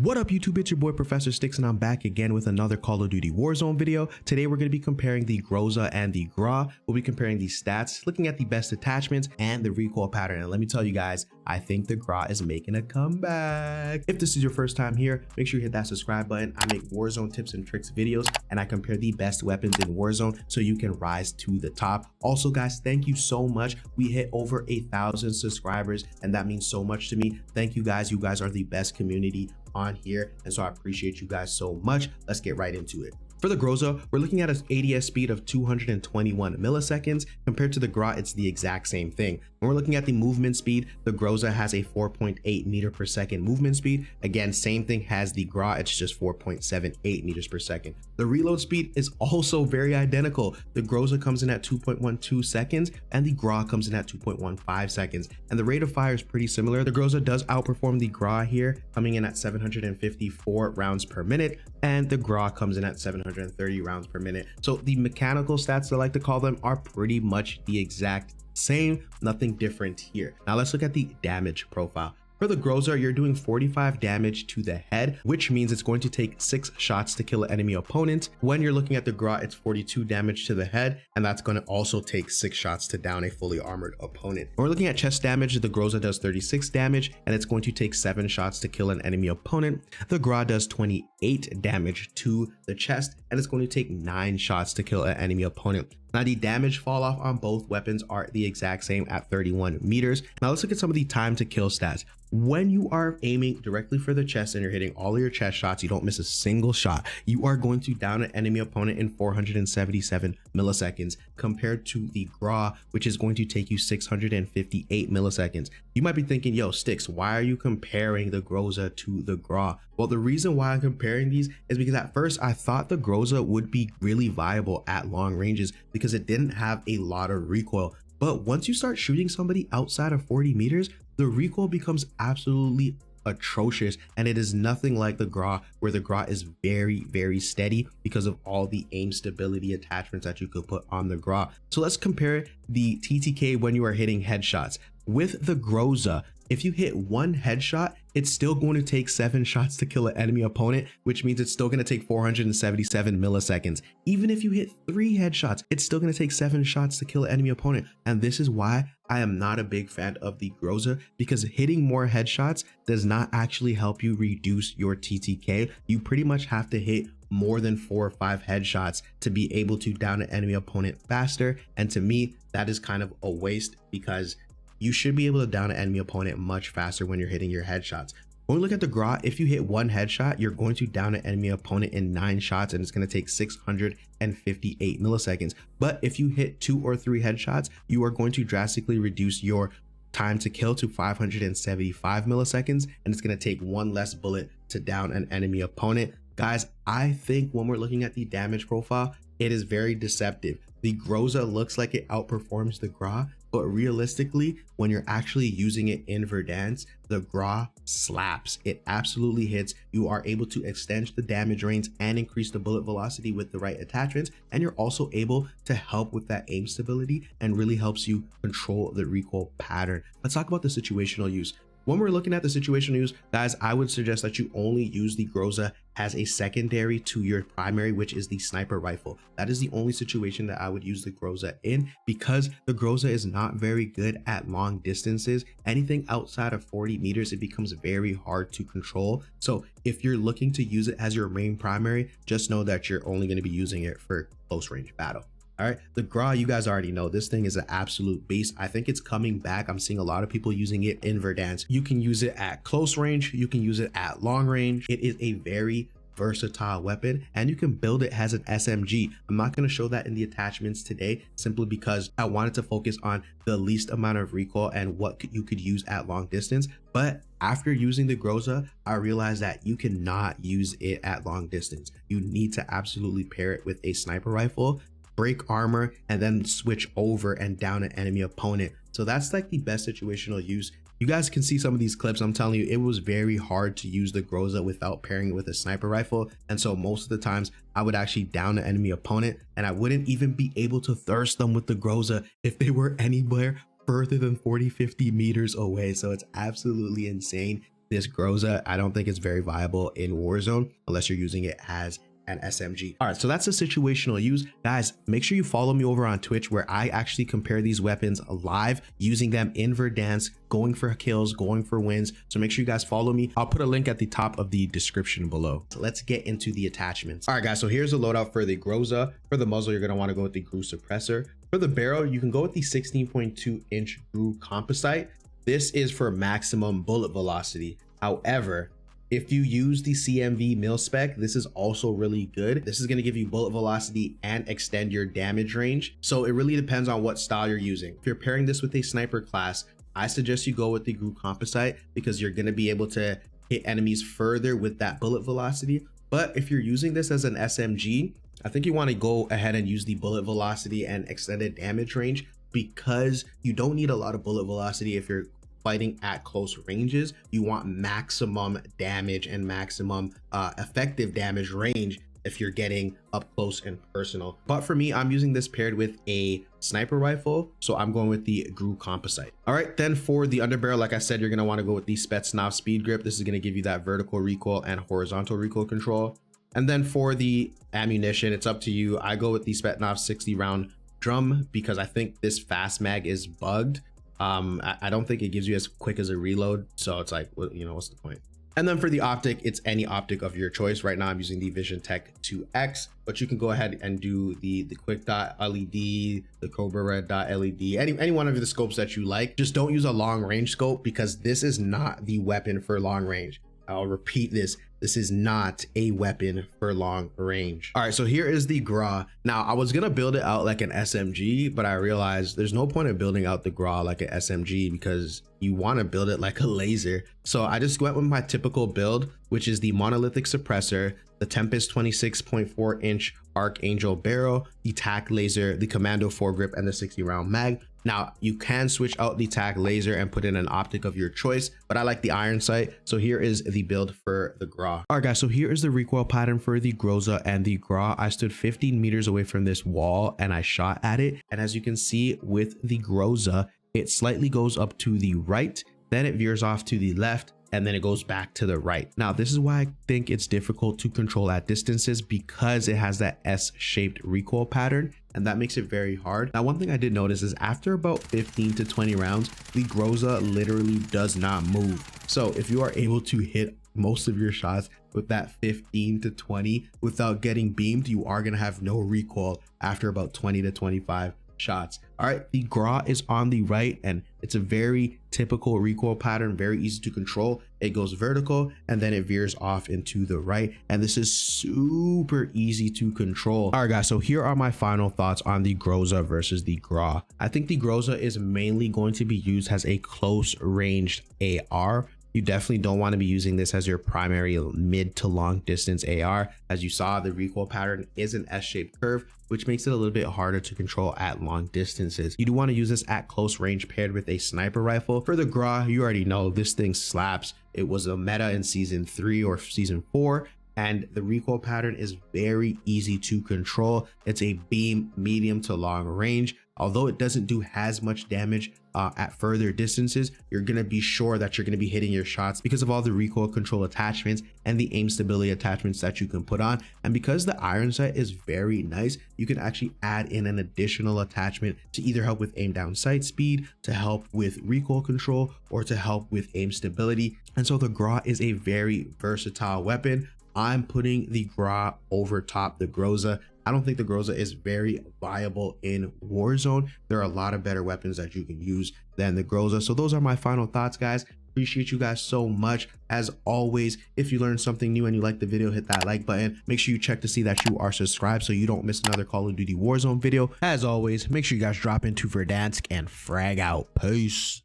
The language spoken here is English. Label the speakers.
Speaker 1: What up YouTube, it's your boy ProfessorStix and I'm back again with another Call of Duty Warzone video. Today we're going to be comparing the GROZA and the GRAU. We'll be comparing the stats, looking at the best attachments and the recoil pattern. And let me tell you guys, I think the GRAU is making a comeback. If this is your first time here, make sure you hit that subscribe button. I make Warzone tips and tricks videos and I compare the best weapons in Warzone so you can rise to the top. Also guys, thank you so much. We hit over 1,000 subscribers and that means so much to me. Thank you guys. You guys are the best community on here, and so I appreciate you guys so much. Let's get right into it. For the GROZA, we're looking at an ADS speed of 221 milliseconds. Compared to the GRAU, it's the exact same thing. When we're looking at the movement speed, the GROZA has a 4.8 meter per second movement speed. Again, same thing has the GRAU, it's just 4.78 meters per second. The reload speed is also very identical. The GROZA comes in at 2.12 seconds and the GRAU comes in at 2.15 seconds. And the rate of fire is pretty similar. The GROZA does outperform the GRAU here, coming in at 754 rounds per minute, and the GRAU comes in at 730 rounds per minute. So the mechanical stats, I like to call them, are pretty much the exact same, nothing different here. Now let's look at the damage profile. For the GROZA, you're doing 45 damage to the head, which means it's going to take 6 shots to kill an enemy opponent. When you're looking at the GRAU, it's 42 damage to the head, and that's going to also take 6 shots to down a fully armored opponent. When we're looking at chest damage, the GROZA does 36 damage, and it's going to take 7 shots to kill an enemy opponent. The GRAU does 28 damage to the chest, and it's going to take 9 shots to kill an enemy opponent. Now the damage fall off on both weapons are the exact same at 31 meters. Now let's look at some of the time to kill stats. When you are aiming directly for the chest and you're hitting all of your chest shots, you don't miss a single shot. You are going to down an enemy opponent in 477 milliseconds compared to the GRAU, which is going to take you 658 milliseconds. You might be thinking, yo, Stix, why are you comparing the GROZA to the GRAU? Well, the reason why I'm comparing these is because at first I thought the GROZA would be really viable at long ranges because it didn't have a lot of recoil. But once you start shooting somebody outside of 40 meters, the recoil becomes absolutely atrocious, and it is nothing like the GRAU, where the GRAU is very steady because of all the aim stability attachments that you could put on the GRAU. So let's compare the TTK when you are hitting headshots. With the GROZA, if you hit one headshot, it's still going to take 7 shots to kill an enemy opponent, which means it's still going to take 477 milliseconds. Even if you hit 3 headshots, it's still going to take 7 shots to kill an enemy opponent. And this is why I am not a big fan of the GROZA, because hitting more headshots does not actually help you reduce your TTK. You pretty much have to hit more than 4 or 5 headshots to be able to down an enemy opponent faster. And to me, that is kind of a waste, because you should be able to down an enemy opponent much faster when you're hitting your headshots. When we look at the GRAU, if you hit 1 headshot, you're going to down an enemy opponent in 9 shots, and it's going to take 658 milliseconds. But if you hit 2 or 3 headshots, you are going to drastically reduce your time to kill to 575 milliseconds, and it's going to take 1 less bullet to down an enemy opponent. Guys, I think when we're looking at the damage profile, it is very deceptive. The GROZA looks like it outperforms the GRAU, but realistically, when you're actually using it in Verdansk, the GRAU slaps. It absolutely hits. You are able to extend the damage range and increase the bullet velocity with the right attachments, and you're also able to help with that aim stability and really helps you control the recoil pattern. Let's talk about the situational use. When we're looking at the situational use, guys, I would suggest that you only use the GROZA as a secondary to your primary, which is the sniper rifle. That is the only situation that I would use the GROZA in, because the GROZA is not very good at long distances. Anything outside of 40 meters, it becomes very hard to control. So if you're looking to use it as your main primary, just know that you're only going to be using it for close range battle. All right, the GRAU, you guys already know this thing is an absolute beast. I think it's coming back. I'm seeing a lot of people using it in Verdansk. You can use it at close range, you can use it at long range. It is a very versatile weapon, and you can build it as an SMG. I'm not going to show that in the attachments today, simply because I wanted to focus on the least amount of recoil and what you could use at long distance. But after using the GROZA, I realized that you cannot use it at long distance. You need to absolutely pair it with a sniper rifle, break armor, and then switch over and down an enemy opponent. So that's like the best situational use. You guys can see some of these clips. I'm telling you, it was very hard to use the GROZA without pairing it with a sniper rifle. And so most of the times I would actually down an enemy opponent, and I wouldn't even be able to thirst them with the GROZA if they were anywhere further than 40-50 meters away. So it's absolutely insane. this GROZA, I don't think it's very viable in Warzone unless you're using it as an SMG. All right, so that's the situational use. Guys, make sure you follow me over on Twitch where I actually compare these weapons live, using them in Verdansk, going for kills, going for wins. So make sure you guys follow me. I'll put a link at the top of the description below. So let's get into the attachments. All right, guys, so here's the loadout for the GROZA. For the muzzle, you're gonna wanna go with the GRU suppressor. For the barrel, you can go with the 16.2-inch GRU composite. This is for maximum bullet velocity. However, if you use the CMV mil spec, this is also really good. This is going to give you bullet velocity and extend your damage range. So it really depends on what style you're using. If you're pairing this with a sniper class, I suggest you go with the GRU composite because you're going to be able to hit enemies further with that bullet velocity. But if you're using this as an SMG, I think you want to go ahead and use the bullet velocity and extended damage range, because you don't need a lot of bullet velocity if you're fighting at close ranges. You want maximum damage and maximum effective damage range if you're getting up close and personal. But for me, I'm using this paired with a sniper rifle, so I'm going with the GRU composite. All right, then for the underbarrel, like I said, you're gonna want to go with the Spetsnaz speed grip. This is gonna give you that vertical recoil and horizontal recoil control. And then for the ammunition, it's up to you. I go with the Spetsnaz 60 round drum because I think this fast mag is bugged. I don't think it gives you as quick as a reload, so it's like, you know, what's the point? And then for the optic, it's any optic of your choice. Right now I'm using the Vision Tech 2X, but you can go ahead and do the quick dot LED, the Cobra Red dot LED, any one of the scopes that you like. Just don't use a long range scope because this is not the weapon for long range. I'll repeat this. This is not a weapon for long range. All right, so here is the GRAU. Now, I was gonna build it out like an SMG, but I realized there's no point in building out the GRAU like an SMG because you wanna build it like a laser. So I just went with my typical build, which is the monolithic suppressor, the Tempest 26.4-inch Archangel barrel, the TAC laser, the Commando foregrip, and the 60 round mag. Now, you can switch out the TAC laser and put in an optic of your choice, but I like the iron sight. So here is the build for the GRAU. All right, guys, so here is the recoil pattern for the GROZA and the GRAU. I stood 15 meters away from this wall and I shot at it. And as you can see with the GROZA, it slightly goes up to the right, then it veers off to the left, and then it goes back to the right. Now, this is why I think it's difficult to control at distances, because it has that S-shaped recoil pattern, and that makes it very hard. Now, one thing I did notice is after about 15 to 20 rounds, the GROZA literally does not move. So if you are able to hit most of your shots with that 15 to 20 without getting beamed, you are gonna have no recoil after about 20 to 25 shots. All right, the GRAU is on the right, and it's a very typical recoil pattern, very easy to control. It goes vertical and then it veers off into the right, and this is super easy to control. All right, guys, so here are my final thoughts on the GROZA versus the GRAU. I think the GROZA is mainly going to be used as a close ranged AR. You definitely don't want to be using this as your primary mid to long distance AR. As you saw, the recoil pattern is an S-shaped curve, which makes it a little bit harder to control at long distances. You do want to use this at close range paired with a sniper rifle. For the GRAU, you already know this thing slaps. It was a meta in season 3 or season 4. And the recoil pattern is very easy to control. It's a beam medium to long range. Although it doesn't do as much damage at further distances, you're going to be sure that you're going to be hitting your shots because of all the recoil control attachments and the aim stability attachments that you can put on. And because the iron sight is very nice, you can actually add in an additional attachment to either help with aim down sight speed, to help with recoil control, or to help with aim stability. And so the GRAU is a very versatile weapon. I'm putting the GRAU over top the GROZA. I don't think the GROZA is very viable in Warzone. There are a lot of better weapons that you can use than the GROZA. So those are my final thoughts, guys. Appreciate you guys so much. As always, if you learned something new and you like the video, hit that like button. Make sure you check to see that you are subscribed so you don't miss another Call of Duty Warzone video. As always, make sure you guys drop into Verdansk and frag out. Peace.